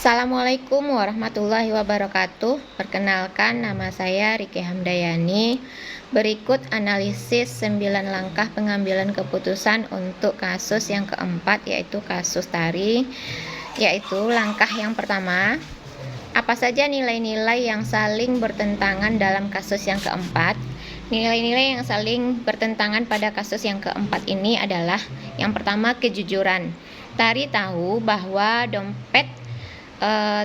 Assalamualaikum warahmatullahi wabarakatuh. Perkenalkan, nama saya Riki Hamdayani. Berikut analisis 9 langkah pengambilan keputusan untuk kasus yang keempat, yaitu kasus Tari. Yaitu langkah yang pertama, apa saja nilai-nilai yang saling bertentangan dalam kasus yang keempat? Nilai-nilai yang saling bertentangan pada kasus yang keempat ini adalah yang pertama, kejujuran. Tari tahu bahwa dompet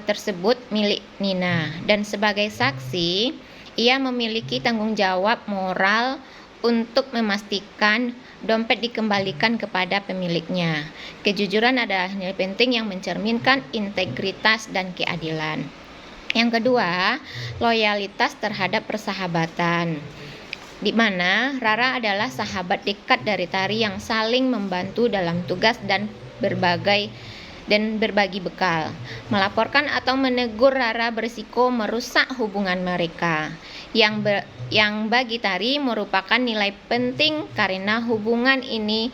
tersebut milik Nina, dan sebagai saksi ia memiliki tanggung jawab moral untuk memastikan dompet dikembalikan kepada pemiliknya. Kejujuran adalah nilai penting yang mencerminkan integritas dan keadilan. Yang kedua, loyalitas terhadap persahabatan, di mana Rara adalah sahabat dekat dari Tari yang saling membantu dalam tugas dan berbagi bekal. Melaporkan atau menegur Rara berisiko merusak hubungan mereka, yang bagi Tari merupakan nilai penting karena hubungan ini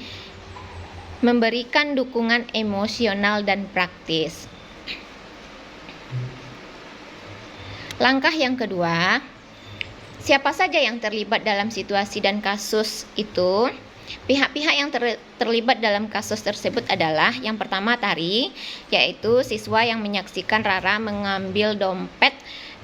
memberikan dukungan emosional dan praktis. Langkah yang kedua, siapa saja yang terlibat dalam situasi dan kasus itu? Pihak-pihak yang terlibat dalam kasus tersebut adalah yang pertama Tari, yaitu siswa yang menyaksikan Rara mengambil dompet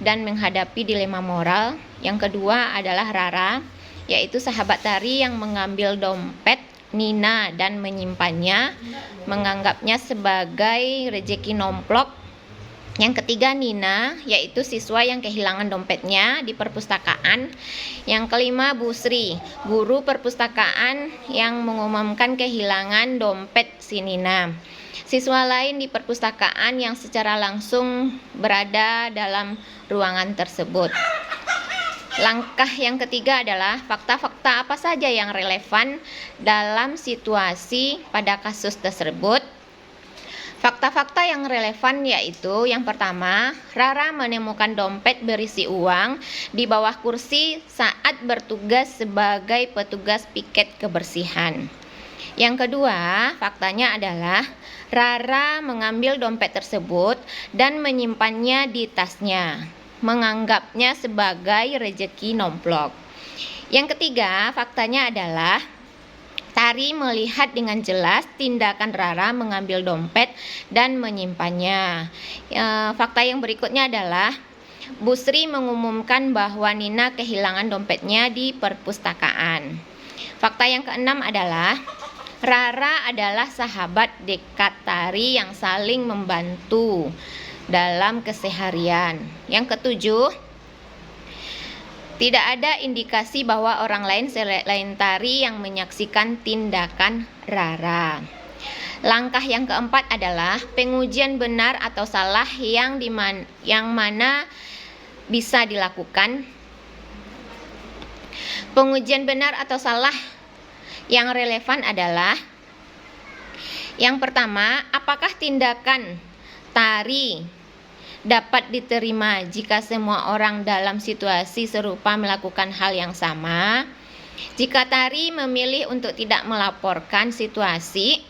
dan menghadapi dilema moral. Yang kedua adalah Rara, yaitu sahabat Tari yang mengambil dompet Nina dan menyimpannya, menganggapnya sebagai rejeki nomplok. Yang ketiga Nina, yaitu siswa yang kehilangan dompetnya di perpustakaan. Yang kelima Busri, guru perpustakaan yang mengumumkan kehilangan dompet si Nina. Siswa lain di perpustakaan yang secara langsung berada dalam ruangan tersebut. Langkah yang ketiga adalah fakta-fakta apa saja yang relevan dalam situasi pada kasus tersebut. Fakta-fakta yang relevan yaitu yang pertama, Rara menemukan dompet berisi uang di bawah kursi saat bertugas sebagai petugas piket kebersihan. Yang kedua, faktanya adalah Rara mengambil dompet tersebut dan menyimpannya di tasnya, menganggapnya sebagai rejeki nomplok. Yang ketiga, faktanya adalah Tari melihat dengan jelas tindakan Rara mengambil dompet dan menyimpannya. Fakta yang berikutnya adalah Busri mengumumkan bahwa Nina kehilangan dompetnya di perpustakaan. Fakta yang keenam adalah Rara adalah sahabat dekat Tari yang saling membantu dalam keseharian. Yang ketujuh, tidak ada indikasi bahwa orang lain selain Tari yang menyaksikan tindakan Rara. Langkah yang keempat adalah pengujian benar atau salah yang mana bisa dilakukan. Pengujian benar atau salah yang relevan adalah yang pertama, apakah tindakan Tari dapat diterima jika semua orang dalam situasi serupa melakukan hal yang sama? Jika Tari memilih untuk tidak melaporkan situasi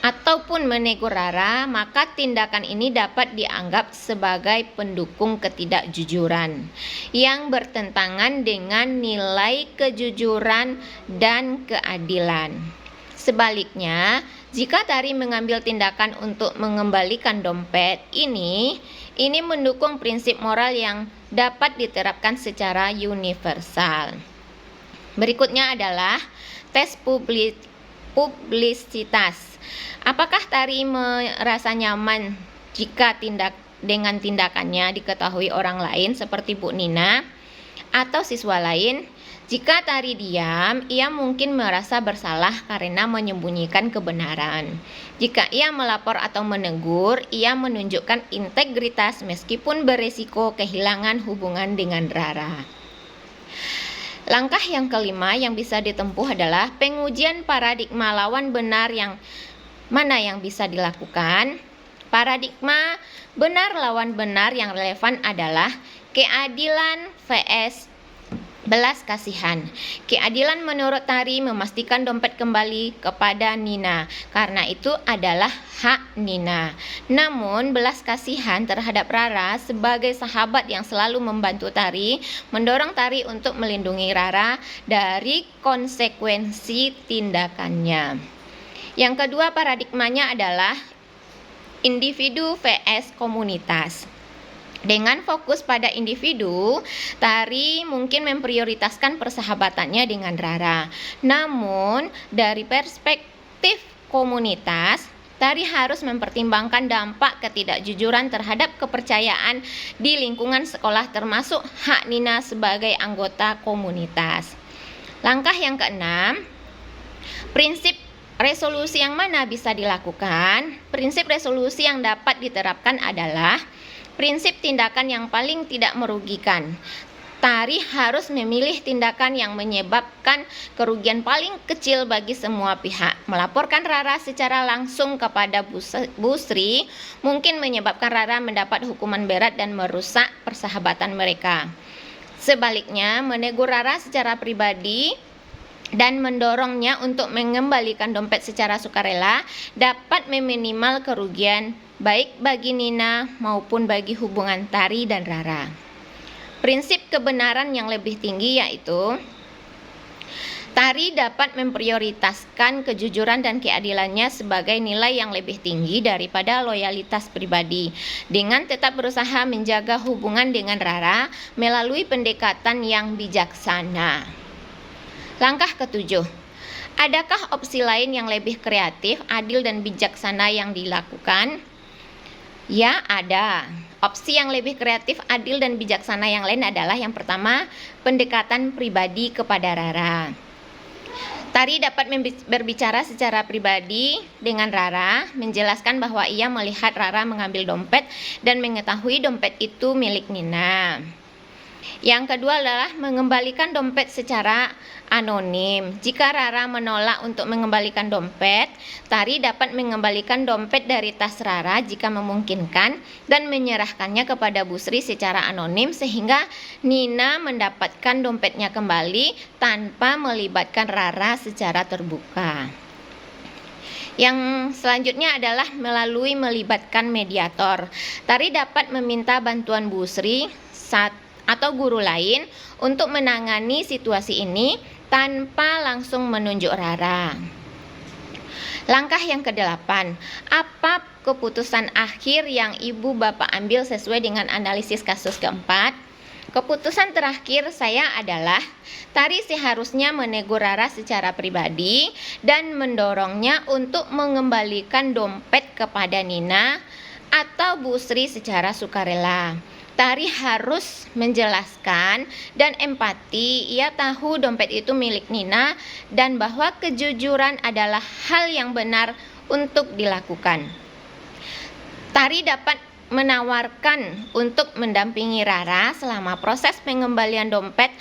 ataupun menegur Rara, maka tindakan ini dapat dianggap sebagai pendukung ketidakjujuran yang bertentangan dengan nilai kejujuran dan keadilan. Sebaliknya, jika Tari mengambil tindakan untuk mengembalikan dompet ini mendukung prinsip moral yang dapat diterapkan secara universal. Berikutnya adalah tes publisitas. Apakah Tari merasa nyaman jika dengan tindakannya diketahui orang lain seperti Bu Nina atau siswa lain? Jika Tari diam, ia mungkin merasa bersalah karena menyembunyikan kebenaran. Jika ia melapor atau menegur, ia menunjukkan integritas meskipun beresiko kehilangan hubungan dengan Rara. Langkah yang kelima yang bisa ditempuh adalah pengujian paradigma lawan benar yang mana yang bisa dilakukan. Paradigma benar lawan benar yang relevan adalah keadilan vs Belas kasihan. Keadilan menurut Tari memastikan dompet kembali kepada Nina, karena itu adalah hak Nina. Namun, belas kasihan terhadap Rara sebagai sahabat yang selalu membantu Tari, mendorong Tari untuk melindungi Rara dari konsekuensi tindakannya. Yang kedua paradigmanya adalah individu vs komunitas. Dengan fokus pada individu, Tari mungkin memprioritaskan persahabatannya dengan Rara. Namun, dari perspektif komunitas, Tari harus mempertimbangkan dampak ketidakjujuran terhadap kepercayaan di lingkungan sekolah, termasuk hak Nina sebagai anggota komunitas. Langkah yang keenam, prinsip resolusi yang mana bisa dilakukan? Prinsip resolusi yang dapat diterapkan adalah prinsip tindakan yang paling tidak merugikan. Tari harus memilih tindakan yang menyebabkan kerugian paling kecil bagi semua pihak. Melaporkan Rara secara langsung kepada Bu Sri mungkin menyebabkan Rara mendapat hukuman berat dan merusak persahabatan mereka. Sebaliknya, menegur Rara secara pribadi dan mendorongnya untuk mengembalikan dompet secara sukarela dapat meminimal kerugian baik bagi Nina maupun bagi hubungan Tari dan Rara. Prinsip kebenaran yang lebih tinggi yaitu Tari dapat memprioritaskan kejujuran dan keadilannya sebagai nilai yang lebih tinggi daripada loyalitas pribadi, dengan tetap berusaha menjaga hubungan dengan Rara melalui pendekatan yang bijaksana. Langkah ketujuh, adakah opsi lain yang lebih kreatif, adil, dan bijaksana yang dilakukan? Ya, ada. Opsi yang lebih kreatif, adil, dan bijaksana yang lain adalah yang pertama, pendekatan pribadi kepada Rara. Tari dapat berbicara secara pribadi dengan Rara, menjelaskan bahwa ia melihat Rara mengambil dompet dan mengetahui dompet itu milik Nina. Yang kedua adalah mengembalikan dompet secara anonim. Jika Rara menolak untuk mengembalikan dompet, Tari dapat mengembalikan dompet dari tas Rara jika memungkinkan dan menyerahkannya kepada Bu Sri secara anonim sehingga Nina mendapatkan dompetnya kembali tanpa melibatkan Rara secara terbuka. Yang selanjutnya adalah melalui melibatkan mediator. Tari dapat meminta bantuan Bu Sri atau guru lain untuk menangani situasi ini tanpa langsung menunjuk Rara. Langkah yang ke-8, apa keputusan akhir yang ibu bapak ambil sesuai dengan analisis kasus keempat? Keputusan terakhir saya adalah Tari seharusnya menegur Rara secara pribadi dan mendorongnya untuk mengembalikan dompet kepada Nina atau Bu Sri secara sukarela. Tari harus menjelaskan dan empati, ia tahu dompet itu milik Nina dan bahwa kejujuran adalah hal yang benar untuk dilakukan. Tari dapat menawarkan untuk mendampingi Rara selama proses pengembalian dompet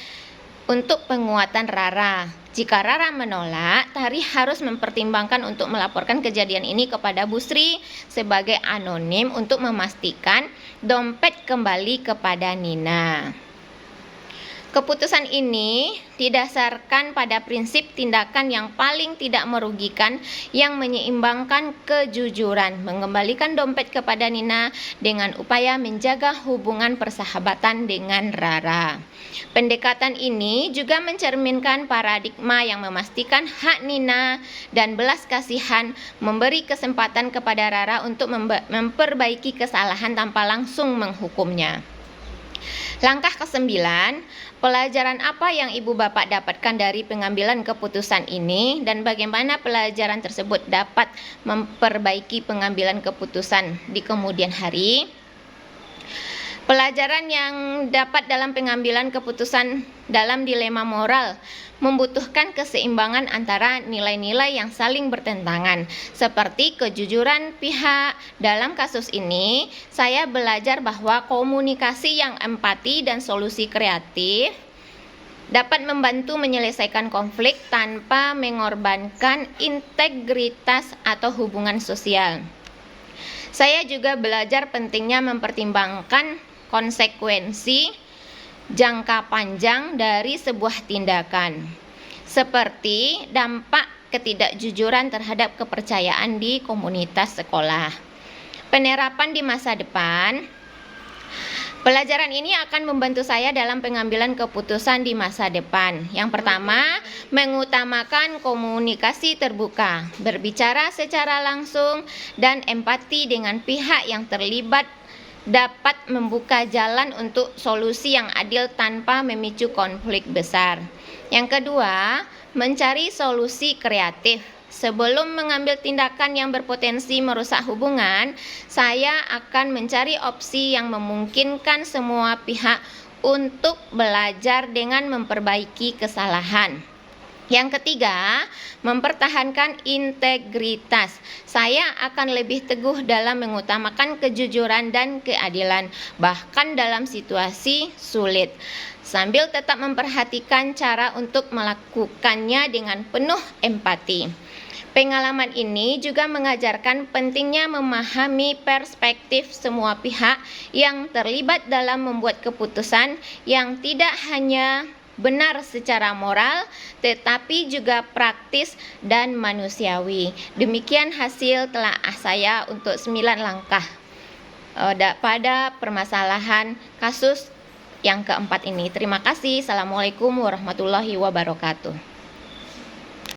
untuk penguatan Rara. Jika Rara menolak, Tari harus mempertimbangkan untuk melaporkan kejadian ini kepada Bu Sri sebagai anonim untuk memastikan dompet kembali kepada Nina. Keputusan ini didasarkan pada prinsip tindakan yang paling tidak merugikan yang menyeimbangkan kejujuran, mengembalikan dompet kepada Nina dengan upaya menjaga hubungan persahabatan dengan Rara. Pendekatan ini juga mencerminkan paradigma yang memastikan hak Nina dan belas kasihan memberi kesempatan kepada Rara untuk memperbaiki kesalahan tanpa langsung menghukumnya. Langkah ke-9, pelajaran apa yang ibu bapak dapatkan dari pengambilan keputusan ini dan bagaimana pelajaran tersebut dapat memperbaiki pengambilan keputusan di kemudian hari? Pelajaran yang dapat dalam pengambilan keputusan dalam dilema moral membutuhkan keseimbangan antara nilai-nilai yang saling bertentangan, seperti kejujuran pihak. Dalam kasus ini, saya belajar bahwa komunikasi yang empati dan solusi kreatif dapat membantu menyelesaikan konflik tanpa mengorbankan integritas atau hubungan sosial. Saya juga belajar pentingnya mempertimbangkan konsekuensi jangka panjang dari sebuah tindakan, seperti dampak ketidakjujuran terhadap kepercayaan di komunitas sekolah. Penerapan di masa depan. Pelajaran ini akan membantu saya dalam pengambilan keputusan di masa depan. Yang pertama, mengutamakan komunikasi terbuka, berbicara secara langsung, dan empati dengan pihak yang terlibat dapat membuka jalan untuk solusi yang adil tanpa memicu konflik besar. Yang kedua, mencari solusi kreatif. Sebelum mengambil tindakan yang berpotensi merusak hubungan, saya akan mencari opsi yang memungkinkan semua pihak untuk belajar dengan memperbaiki kesalahan. Yang ketiga, mempertahankan integritas. Saya akan lebih teguh dalam mengutamakan kejujuran dan keadilan, bahkan dalam situasi sulit, sambil tetap memperhatikan cara untuk melakukannya dengan penuh empati. Pengalaman ini juga mengajarkan pentingnya memahami perspektif semua pihak yang terlibat dalam membuat keputusan yang tidak hanya benar secara moral, tetapi juga praktis dan manusiawi. Demikian hasil telaah saya untuk 9 langkah pada permasalahan kasus yang keempat ini. Terima kasih. Assalamualaikum warahmatullahi wabarakatuh.